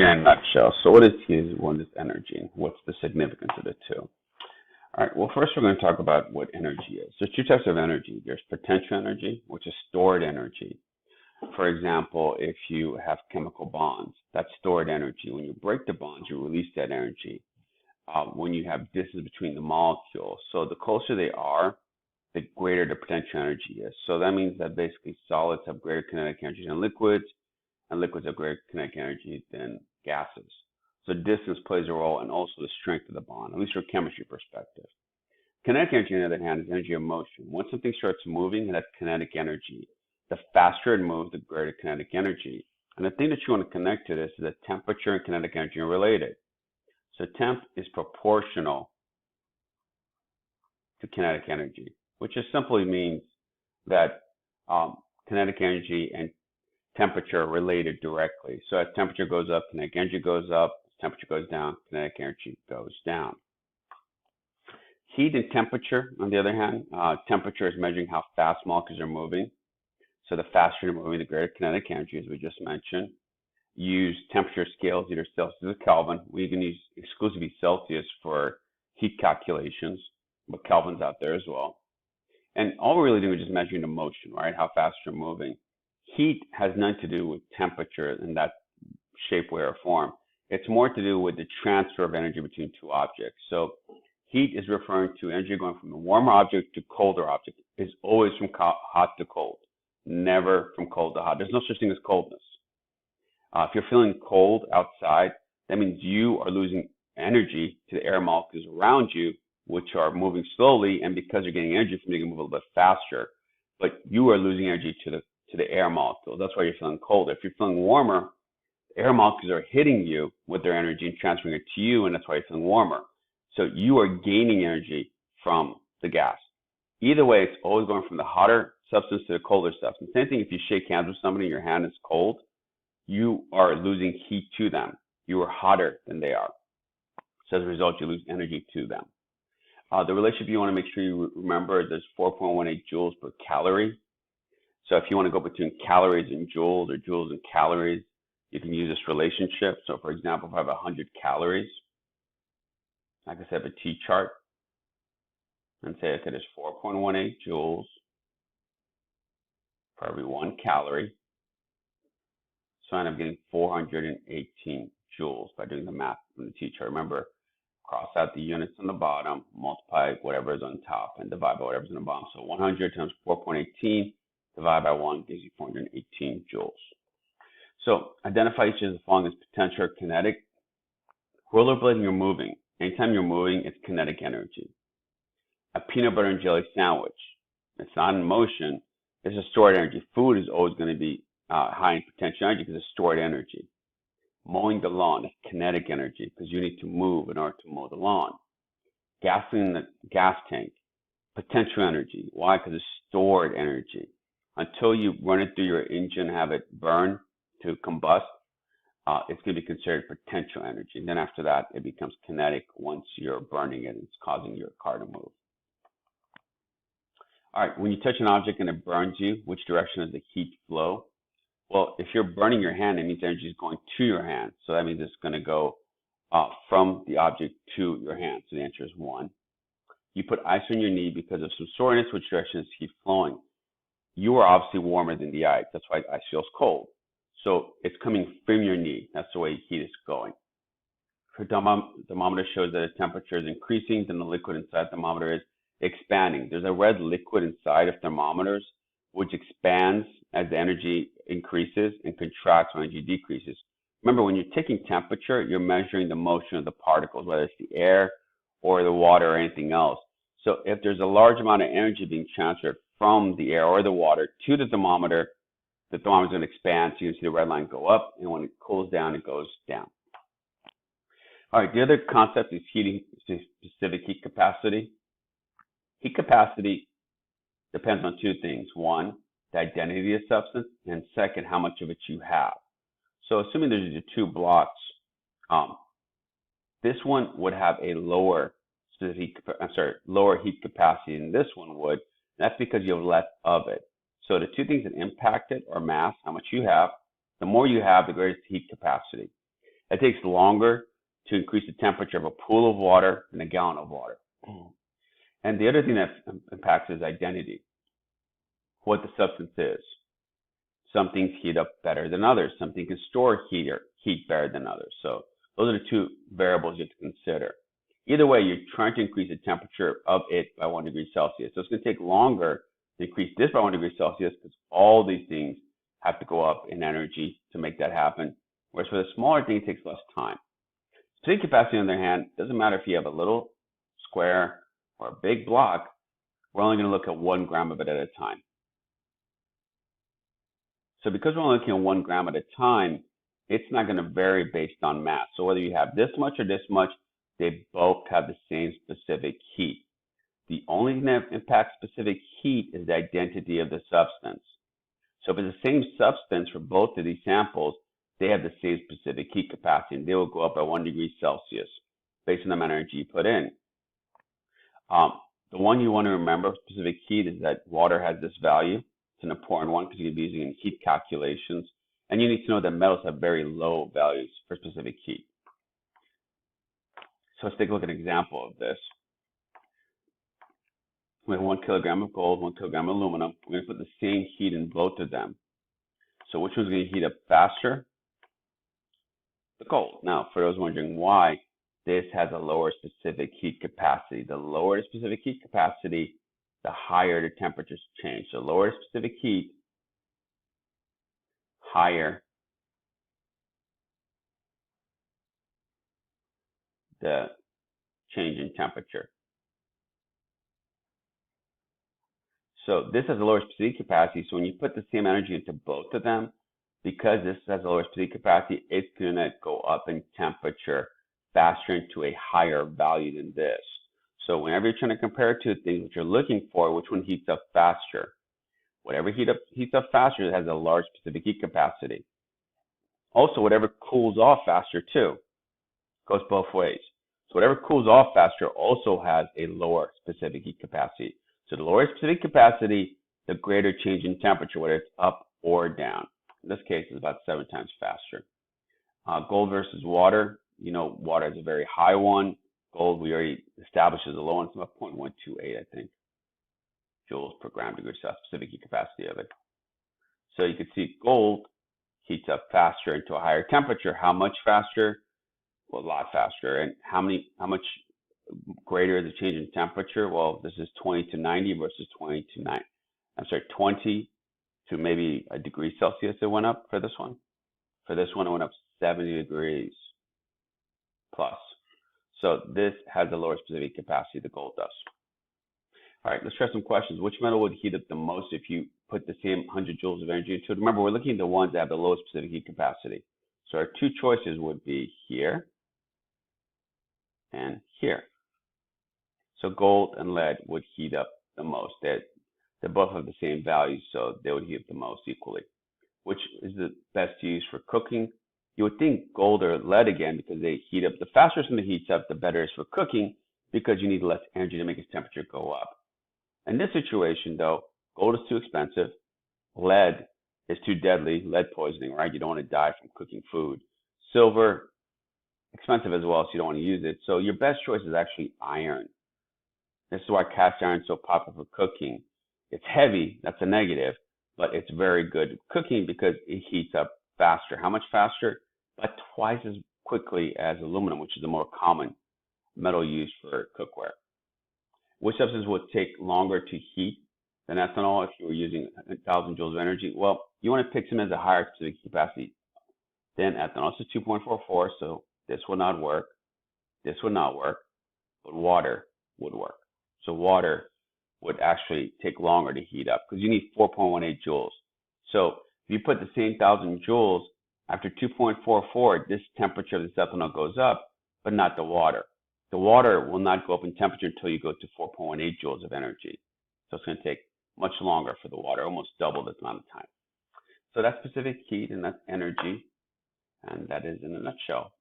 energy in a nutshell. So what is heat and what is energy? What's the significance of the two? All right, well, first we're going to talk about what energy is. There's two types of energy. There's potential energy, which is stored energy. For example, if you have chemical bonds, that's stored energy. When you break the bonds, you release that energy. When you have distance between the molecules, so the closer they are, the greater the potential energy is. So that means that basically solids have greater kinetic energy than liquids, and liquids have greater kinetic energy than gases. So distance plays a role, and also the strength of the bond, at least from a chemistry perspective. Kinetic energy, on the other hand, is energy of motion. Once something starts moving, that's kinetic energy. The faster it moves, the greater kinetic energy. And the thing that you want to connect to this is that temperature and kinetic energy are related. So temp is proportional to kinetic energy, which just simply means that kinetic energy and temperature are related directly. So as temperature goes up, kinetic energy goes up. As temperature goes down, kinetic energy goes down. Heat and temperature, on the other hand, temperature is measuring how fast molecules are moving. So the faster you're moving, the greater kinetic energy, as we just mentioned. Use temperature scales, either Celsius or Kelvin. We can use exclusively Celsius for heat calculations, but Kelvin's out there as well. And all we're really doing is just measuring the motion, right? How fast you're moving. Heat has nothing to do with temperature in that shape, way, or form. It's more to do with the transfer of energy between two objects. So heat is referring to energy going from a warmer object to colder object. It's always from hot to cold, never from cold to hot. There's no such thing as coldness. If you're feeling cold outside, that means you are losing energy to the air molecules around you, which are moving slowly, and because you're getting energy from them, you can move a little bit faster. But you are losing energy to the air molecules. That's why you're feeling colder. If you're feeling warmer, the air molecules are hitting you with their energy and transferring it to you, and that's why you're feeling warmer. So you are gaining energy from the gas. Either way, it's always going from the hotter substance to the colder substance. Same thing if you shake hands with somebody and your hand is cold, you are losing heat to them. You are hotter than they are. So as a result, you lose energy to them. The relationship you want to make sure you remember is there's 4.18 joules per calorie. So if you want to go between calories and joules or joules and calories, you can use this relationship. So for example, if I have 100 calories, I can set up a T-chart and say, okay, there's 4.18 joules for every 1 calorie. So I end up getting 418 joules by doing the math from the T-chart. Remember, cross out the units on the bottom, multiply whatever is on top, and divide by whatever is on the bottom. So 100 times 4.18 divided by 1 gives you 418 joules. So identify each of the following as potential or kinetic. Rollerblading, you're moving. Anytime you're moving, it's kinetic energy. A peanut butter and jelly sandwich, it's not in motion, it's a stored energy. Food is always going to be high in potential energy because it's stored energy. Mowing the lawn is kinetic energy because you need to move in order to mow the lawn. Gasoline the gas tank, potential energy. Why? Because it's stored energy. Until you run it through your engine, have it burn to combust, it's going to be considered potential energy. And then after that, it becomes kinetic once you're burning it. It's causing your car to move. All right, when you touch an object and it burns you, which direction does the heat flow? Well, if you're burning your hand, it means energy is going to your hand. So that means it's going to go from the object to your hand. So the answer is 1. You put ice on your knee because of some soreness. Which direction is heat flowing? You are obviously warmer than the ice. That's why ice feels cold. So it's coming from your knee. That's the way heat is going. If your thermometer shows that the temperature is increasing, then the liquid inside the thermometer is expanding. There's a red liquid inside of thermometers which expands as the energy increases and contracts when energy decreases. Remember, when you're taking temperature, you're measuring the motion of the particles, whether it's the air or the water or anything else. So if there's a large amount of energy being transferred from the air or the water to the thermometer is going to expand, so you can see the red line go up, and when it cools down, it goes down. All right, the other concept is specific heat capacity. Heat capacity depends on two things. One, the identity of the substance, and second, how much of it you have. So assuming there's the two blocks, this one would have a lower heat capacity than this one would. That's because you have less of it. So the two things that impact it are mass, how much you have. The more you have, the greater heat capacity. It takes longer to increase the temperature of a pool of water than a gallon of water. And the other thing that impacts is identity, what the substance is. Some things heat up better than others. Something can store heat better than others. So those are the two variables you have to consider. Either way, you're trying to increase the temperature of it by 1 degree Celsius. So it's going to take longer to increase this by 1 degree Celsius because all these things have to go up in energy to make that happen. Whereas for the smaller thing, it takes less time. Specific capacity, on the other hand, doesn't matter if you have a little square or a big block. We're only going to look at 1 gram of it at a time. So because we're only looking at 1 gram at a time, it's not going to vary based on mass. So whether you have this much or this much, they both have the same specific heat. The only thing that impacts specific heat is the identity of the substance. So if it's the same substance for both of these samples, they have the same specific heat capacity, and they will go up by 1 degree Celsius based on the amount of energy you put in. The one you want to remember, specific heat, is that water has this value. It's an important one because you can be using it in heat calculations. And you need to know that metals have very low values for specific heat. So let's take a look at an example of this. We have 1 kilogram of gold, 1 kilogram of aluminum. We're going to put the same heat in both of them. So which one's going to heat up faster? The gold. Now, for those wondering why, this has a lower specific heat capacity. The lower the specific heat capacity, the higher the temperatures change. So lower the specific heat, higher the change in temperature. So this has a lower specific capacity. So when you put the same energy into both of them, because this has a lower specific capacity, it's going to go up in temperature faster into a higher value than this. So whenever you're trying to compare two things, what you're looking for, which one heats up faster? Whatever heats up faster has a large specific heat capacity. Also, whatever cools off faster too, goes both ways. So whatever cools off faster also has a lower specific heat capacity. So the lower specific capacity, the greater change in temperature, whether it's up or down. In this case, it's about 7 times faster. Gold versus water. You know, water is a very high one. Gold, we already established as a low one. It's about 0.128, I think, joules per gram degree Celsius, specific heat capacity of it. So you can see gold heats up faster into a higher temperature. How much faster? Well, a lot faster. And how much greater is the change in temperature? Well, this is 20 to 90 versus 20 to maybe a degree Celsius it went up for this one. For this one, it went up 70 degrees plus. So this has a lower specific capacity, the gold does. All right, let's try some questions. Which metal would heat up the most if you put the same 100 joules of energy into it? Remember, we're looking at the ones that have the lowest specific heat capacity. So our two choices would be here and here. So gold and lead would heat up the most. They both have the same value, so they would heat up the most equally. Which is the best to use for cooking? You would think gold or lead again, because they heat up. The faster something heats up, the better it is for cooking, because you need less energy to make its temperature go up. In this situation, though, gold is too expensive. Lead is too deadly, lead poisoning, right? You don't want to die from cooking food. Silver, expensive as well, so you don't want to use it. So your best choice is actually iron. This is why cast iron is so popular for cooking. It's heavy, that's a negative, but it's very good cooking because it heats up faster. How much faster? About twice as quickly as aluminum, which is the more common metal used for cookware. Which substance would take longer to heat than ethanol if you were using 1,000 joules of energy? Well, you want to pick something that has a higher specific capacity than ethanol. This is 2.44, so this would not work. This would not work, but water would work. So water would actually take longer to heat up because you need 4.18 joules. So if you put the same 1,000 joules, after 2.44, this temperature of this ethanol goes up, but not the water. The water will not go up in temperature until you go to 4.18 joules of energy. So it's going to take much longer for the water, almost double the amount of time. So that's specific heat and that's energy. And that is in a nutshell